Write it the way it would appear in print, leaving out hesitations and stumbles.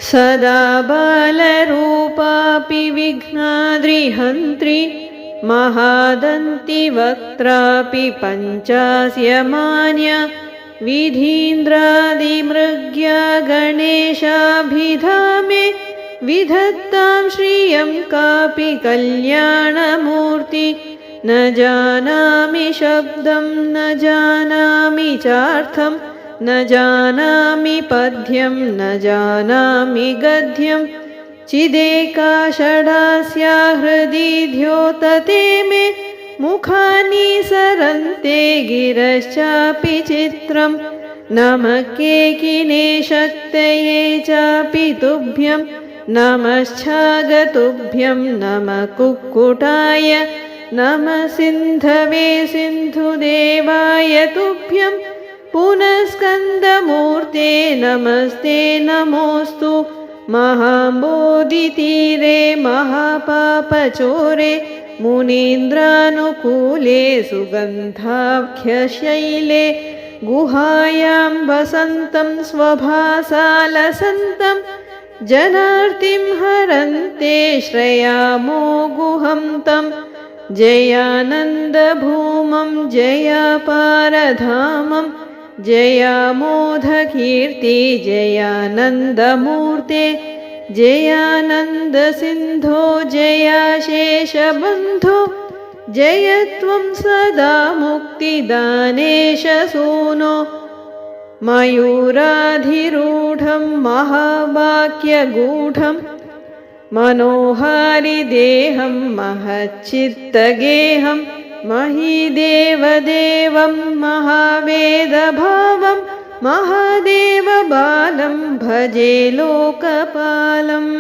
सदा बालरूपापि विघ्नाद्रिहन्त्री महादन्तिवक्त्रापि पञ्चास्यमान्या विधीन्द्रादिमृग्या गणेशाभिधामे विधत्तां श्रियं कापि कल्याणमूर्ति न जानामि शब्दं न जानामि चार्थं न जानामि पद्यं न जानामि गद्यं चिदेका षडास्या हृदि द्योतते मे मुखानि सरन्ते गिरश्चापि चित्रं नमः केकिने शक्तये चापि तुभ्यं नमश्चागतुभ्यं नमः कुक्कुटाय नमः सिन्धवे सिन्धुदेवाय तुभ्यं पुनस्कन्दमूर्ते नमस्ते नमोऽस्तु महाम्बोधितीरे महापापचोरे मुनीन्द्रानुकूले सुगन्धाख्यशैले गुहायां वसन्तं स्वभासालसन्तं जनार्तिं हरन्ते श्रयामो गुहं तं जयानन्दभूमं जयापारधामं जयामोधकीर्ति जयानन्दमूर्ते जयानन्दसिन्धो जयाशेषबन्धो जय त्वं सदा मुक्तिदानेश सूनो मयूराधिरूढं महावाक्यगूढं मनोहारिदेहं महच्चित्तगेहं महीदेवदेवं महावेदभावं महादेवबालं भजे लोकपालम्।